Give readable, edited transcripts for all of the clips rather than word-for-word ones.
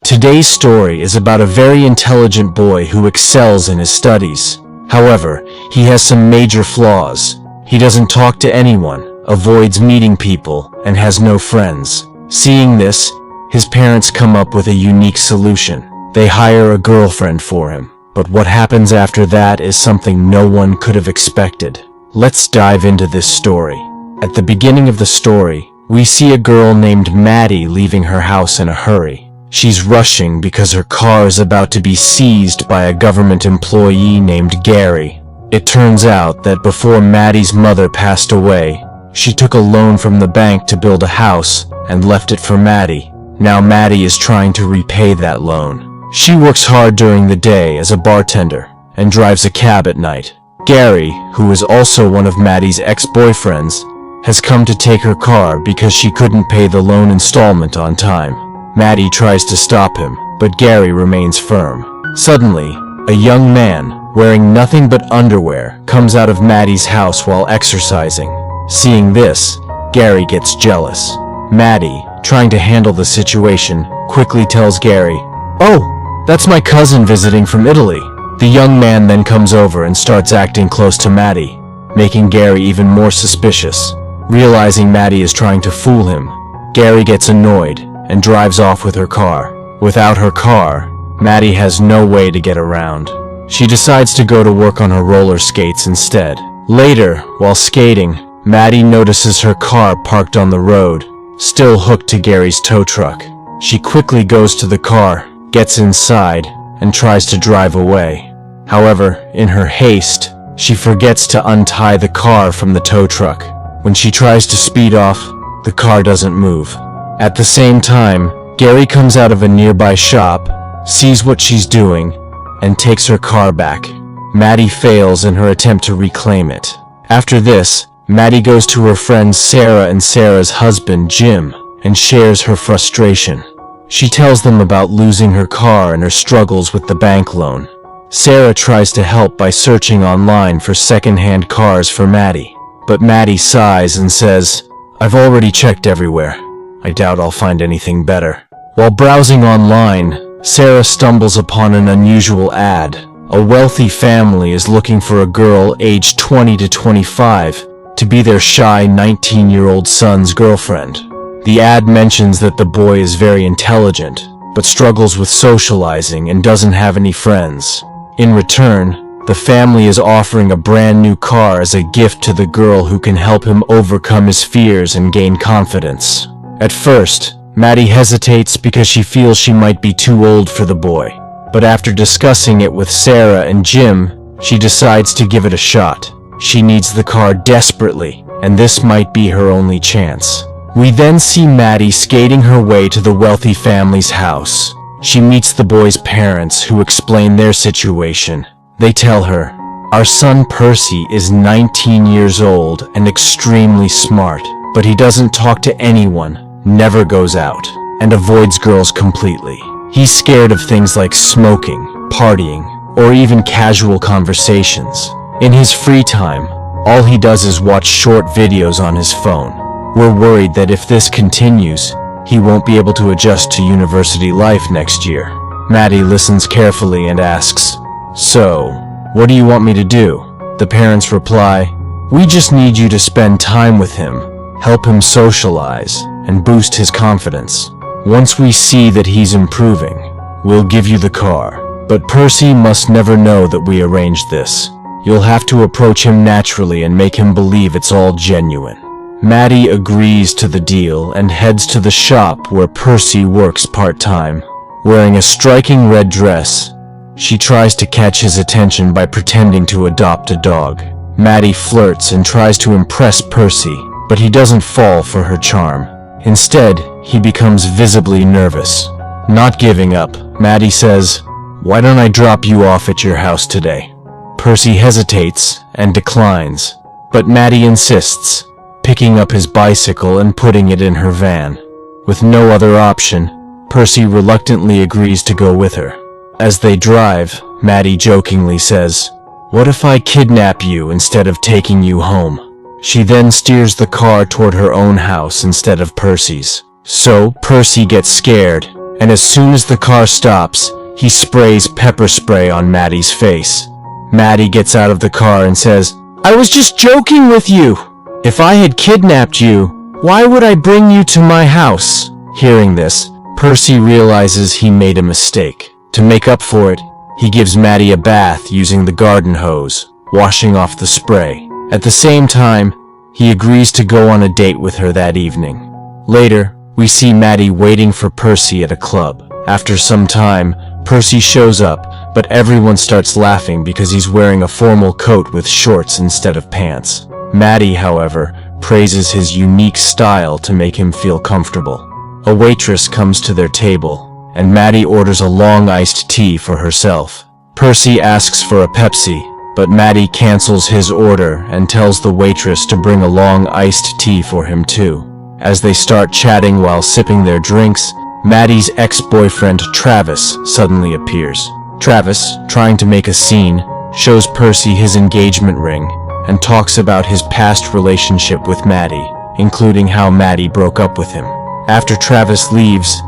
Today's story is about a very intelligent boy who excels in his studies. However, he has some major flaws. He doesn't talk to anyone, avoids meeting people, and has no friends. Seeing this, his parents come up with a unique solution. They hire a girlfriend for him. But what happens after that is something no one could have expected. Let's dive into this story. At the beginning of the story, we see a girl named Maddie leaving her house in a hurry. She's rushing because her car is about to be seized by a government employee named Gary. It turns out that before Maddie's mother passed away, she took a loan from the bank to build a house and left it for Maddie. Now Maddie is trying to repay that loan. She works hard during the day as a bartender and drives a cab at night. Gary, who is also one of Maddie's ex-boyfriends, has come to take her car because she couldn't pay the loan installment on time. Maddie tries to stop him, but Gary remains firm. Suddenly, a young man, wearing nothing but underwear, comes out of Maddie's house while exercising. Seeing this, Gary gets jealous. Maddie, trying to handle the situation, quickly tells Gary, "Oh, that's my cousin visiting from Italy." The young man then comes over and starts acting close to Maddie, making Gary even more suspicious. Realizing Maddie is trying to fool him, Gary gets annoyed and drives off with her car. Without her car, Maddie has no way to get around. She decides to go to work on her roller skates instead. Later, while skating, Maddie notices her car parked on the road, still hooked to Gary's tow truck. She quickly goes to the car, gets inside, and tries to drive away. However, in her haste, she forgets to untie the car from the tow truck. When she tries to speed off, the car doesn't move. At the same time, Gary comes out of a nearby shop, sees what she's doing, and takes her car back. Maddie fails in her attempt to reclaim it. After this, Maddie goes to her friends Sarah and Sarah's husband Jim, and shares her frustration. She tells them about losing her car and her struggles with the bank loan. Sarah tries to help by searching online for second-hand cars for Maddie. But Maddie sighs and says, "I've already checked everywhere. I doubt I'll find anything better." While browsing online, Sarah stumbles upon an unusual ad. A wealthy family is looking for a girl aged 20 to 25 to be their shy 19-year-old son's girlfriend. The ad mentions that the boy is very intelligent, but struggles with socializing and doesn't have any friends. In return, the family is offering a brand new car as a gift to the girl who can help him overcome his fears and gain confidence. At first, Maddie hesitates because she feels she might be too old for the boy. But after discussing it with Sarah and Jim, she decides to give it a shot. She needs the car desperately, and this might be her only chance. We then see Maddie skating her way to the wealthy family's house. She meets the boy's parents, who explain their situation. They tell her, "Our son Percy is 19 years old and extremely smart, but he doesn't talk to anyone, never goes out, and avoids girls completely. He's scared of things like smoking, partying, or even casual conversations. In his free time, all he does is watch short videos on his phone. We're worried that if this continues, he won't be able to adjust to university life next year." Maddie listens carefully and asks, "So, what do you want me to do?" The parents reply, "We just need you to spend time with him, help him socialize, and boost his confidence. Once we see that he's improving, we'll give you the car. But Percy must never know that we arranged this. You'll have to approach him naturally and make him believe it's all genuine." Maddie agrees to the deal and heads to the shop where Percy works part-time. Wearing a striking red dress, she tries to catch his attention by pretending to adopt a dog. Maddie flirts and tries to impress Percy, but he doesn't fall for her charm. Instead, he becomes visibly nervous. Not giving up, Maddie says, "Why don't I drop you off at your house today?" Percy hesitates and declines, but Maddie insists, picking up his bicycle and putting it in her van. With no other option, Percy reluctantly agrees to go with her. As they drive, Maddie jokingly says, "What if I kidnap you instead of taking you home?" She then steers the car toward her own house instead of Percy's. So, Percy gets scared, and as soon as the car stops, he sprays pepper spray on Maddie's face. Maddie gets out of the car and says, "I was just joking with you. If I had kidnapped you, why would I bring you to my house?" Hearing this, Percy realizes he made a mistake. To make up for it, he gives Maddie a bath using the garden hose, washing off the spray. At the same time, he agrees to go on a date with her that evening. Later, we see Maddie waiting for Percy at a club. After some time, Percy shows up, but everyone starts laughing because he's wearing a formal coat with shorts instead of pants. Maddie, however, praises his unique style to make him feel comfortable. A waitress comes to their table, and Maddie orders a long iced tea for herself. Percy asks for a Pepsi, but Maddie cancels his order and tells the waitress to bring a long iced tea for him too. As they start chatting while sipping their drinks, Maddie's ex-boyfriend Travis suddenly appears. Travis, trying to make a scene, shows Percy his engagement ring and talks about his past relationship with Maddie, including how Maddie broke up with him. After Travis leaves,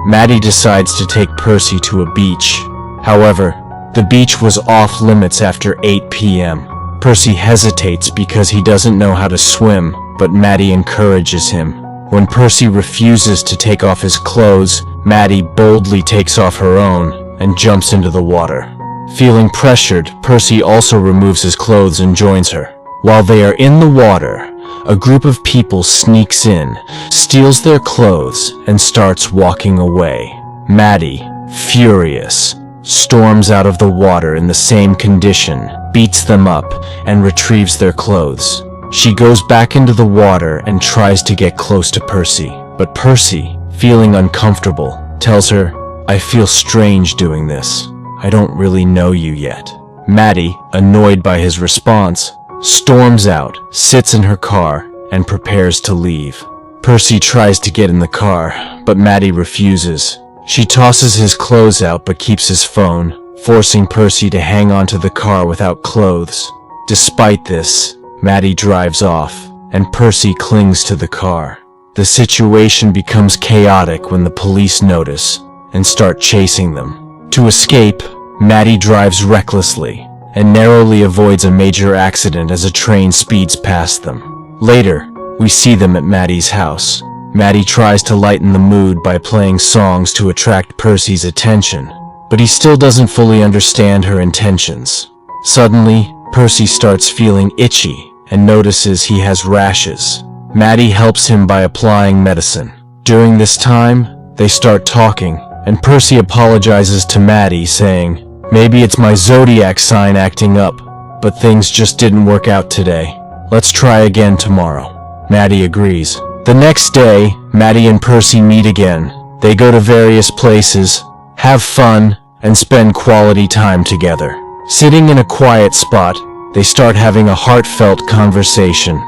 Maddie decides to take Percy to a beach. However, the beach was off limits after 8 p.m. Percy hesitates because he doesn't know how to swim, but Maddie encourages him. When Percy refuses to take off his clothes, Maddie boldly takes off her own and jumps into the water. Feeling pressured, Percy also removes his clothes and joins her. While they are in the water, a group of people sneaks in, steals their clothes, and starts walking away. Maddie, furious, storms out of the water in the same condition, beats them up, and retrieves their clothes. She goes back into the water and tries to get close to Percy, but Percy, feeling uncomfortable, tells her, "I feel strange doing this. I don't really know you yet." Maddie, annoyed by his response, storms out, sits in her car, and prepares to leave. Percy tries to get in the car, but Maddie refuses. She tosses his clothes out but keeps his phone, forcing Percy to hang onto the car without clothes. Despite this, Maddie drives off, and Percy clings to the car. The situation becomes chaotic when the police notice and start chasing them. To escape, Maddie drives recklessly and narrowly avoids a major accident as a train speeds past them. Later, we see them at Maddie's house. Maddie tries to lighten the mood by playing songs to attract Percy's attention, but he still doesn't fully understand her intentions. Suddenly, Percy starts feeling itchy and notices he has rashes. Maddie helps him by applying medicine. During this time, they start talking, and Percy apologizes to Maddie, saying, "Maybe it's my zodiac sign acting up, but things just didn't work out today. Let's try again tomorrow." Maddie agrees. The next day, Maddie and Percy meet again. They go to various places, have fun, and spend quality time together. Sitting in a quiet spot, they start having a heartfelt conversation.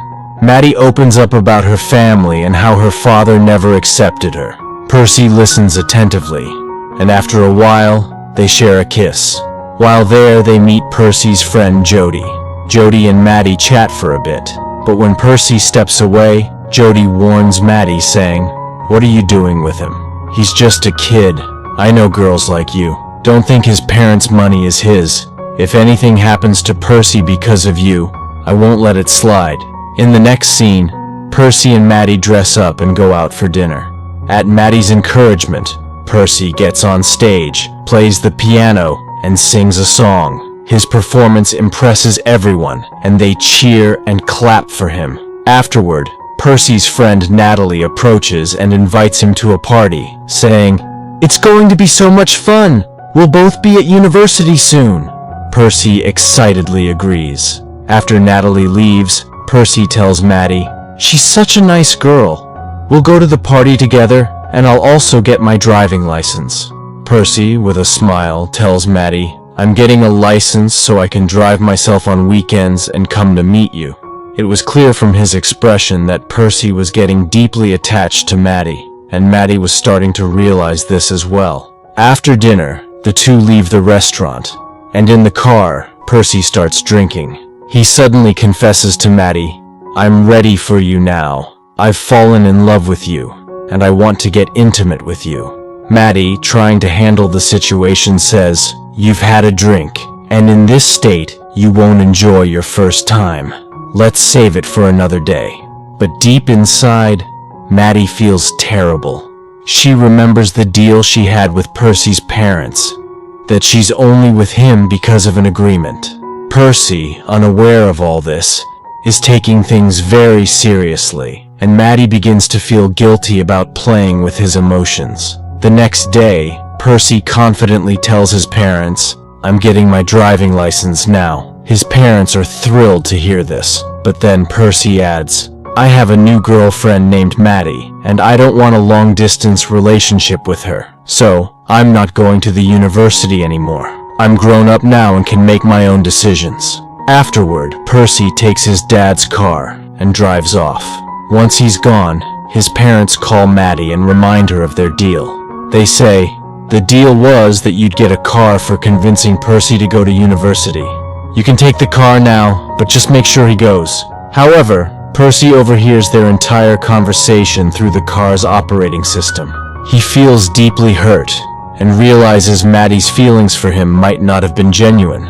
Maddie opens up about her family and how her father never accepted her. Percy listens attentively, and after a while, they share a kiss. While there, they meet Percy's friend Jody. Jody and Maddie chat for a bit, but when Percy steps away, Jody warns Maddie, saying, "What are you doing with him? He's just a kid. I know girls like you. Don't think his parents' money is his. If anything happens to Percy because of you, I won't let it slide." In the next scene, Percy and Maddie dress up and go out for dinner. At Maddie's encouragement, Percy gets on stage, plays the piano, and sings a song. His performance impresses everyone, and they cheer and clap for him. Afterward, Percy's friend Natalie approaches and invites him to a party, saying, "It's going to be so much fun. We'll both be at university soon." Percy excitedly agrees. After Natalie leaves, Percy tells Maddie, "She's such a nice girl. We'll go to the party together, and I'll also get my driving license." Percy, with a smile, tells Maddie, "I'm getting a license so I can drive myself on weekends and come to meet you." It was clear from his expression that Percy was getting deeply attached to Maddie, and Maddie was starting to realize this as well. After dinner, the two leave the restaurant, and in the car, Percy starts drinking. He suddenly confesses to Maddie, I'm ready for you now. I've fallen in love with you, and I want to get intimate with you. Maddie, trying to handle the situation, says, "You've had a drink, and in this state, you won't enjoy your first time. Let's save it for another day." But deep inside, Maddie feels terrible. She remembers the deal she had with Percy's parents, that she's only with him because of an agreement. Percy, unaware of all this, is taking things very seriously, and Maddie begins to feel guilty about playing with his emotions. The next day, Percy confidently tells his parents, "I'm getting my driving license now." His parents are thrilled to hear this, but then Percy adds, "I have a new girlfriend named Maddie, and I don't want a long-distance relationship with her, so I'm not going to the university anymore. I'm grown up now and can make my own decisions." Afterward, Percy takes his dad's car and drives off. Once he's gone, his parents call Maddie and remind her of their deal. They say, "The deal was that you'd get a car for convincing Percy to go to university. You can take the car now, but just make sure he goes." However, Percy overhears their entire conversation through the car's operating system. He feels deeply hurt and realizes Maddie's feelings for him might not have been genuine.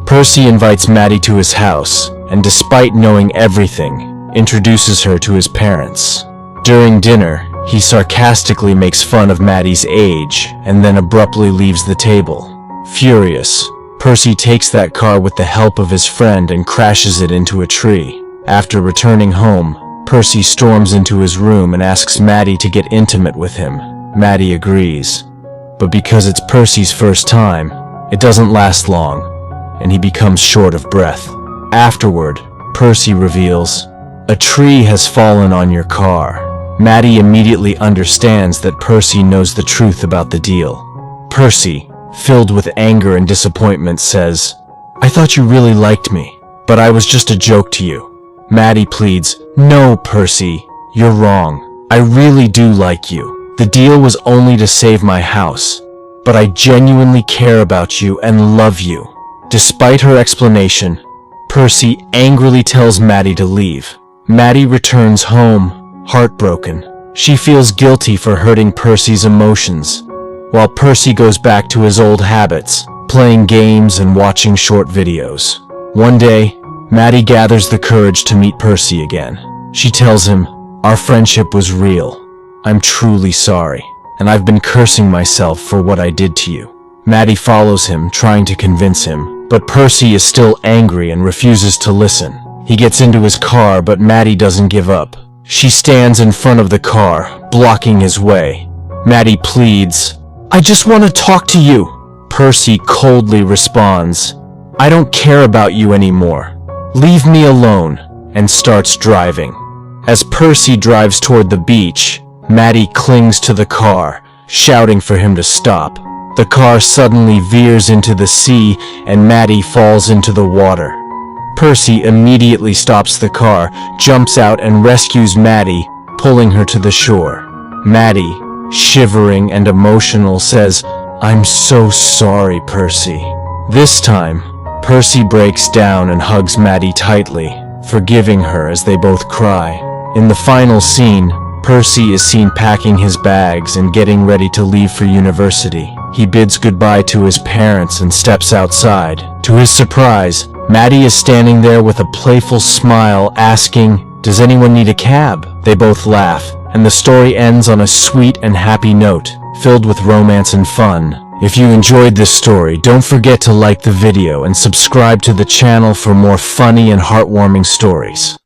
Percy invites Maddie to his house, and despite knowing everything, introduces her to his parents. During dinner, he sarcastically makes fun of Maddie's age and then abruptly leaves the table. Furious, Percy takes that car with the help of his friend and crashes it into a tree. After returning home, Percy storms into his room and asks Maddie to get intimate with him. Maddie agrees, but because it's Percy's first time, it doesn't last long, and he becomes short of breath. Afterward, Percy reveals, "A tree has fallen on your car." Maddie immediately understands that Percy knows the truth about the deal. Percy, filled with anger and disappointment, says, "I thought you really liked me, but I was just a joke to you." Maddie pleads, "No, Percy, you're wrong. I really do like you. The deal was only to save my house, but I genuinely care about you and love you." Despite her explanation, Percy angrily tells Maddie to leave. Maddie returns home, heartbroken. She feels guilty for hurting Percy's emotions, while Percy goes back to his old habits, playing games and watching short videos. One day, Maddie gathers the courage to meet Percy again. She tells him, "Our friendship was real. I'm truly sorry, and I've been cursing myself for what I did to you." Maddie follows him, trying to convince him, but Percy is still angry and refuses to listen. He gets into his car, but Maddie doesn't give up. She stands in front of the car, blocking his way. Maddie pleads, "I just want to talk to you." Percy coldly responds, "I don't care about you anymore. Leave me alone," and starts driving. As Percy drives toward the beach, Maddie clings to the car, shouting for him to stop. The car suddenly veers into the sea, and Maddie falls into the water. Percy immediately stops the car, jumps out and rescues Maddie, pulling her to the shore. Maddie, shivering and emotional, says, "I'm so sorry, Percy." This time, Percy breaks down and hugs Maddie tightly, forgiving her as they both cry. In the final scene, Percy is seen packing his bags and getting ready to leave for university. He bids goodbye to his parents and steps outside. To his surprise, Maddie is standing there with a playful smile, asking, "Does anyone need a cab?" They both laugh, and the story ends on a sweet and happy note, filled with romance and fun. If you enjoyed this story, don't forget to like the video and subscribe to the channel for more funny and heartwarming stories.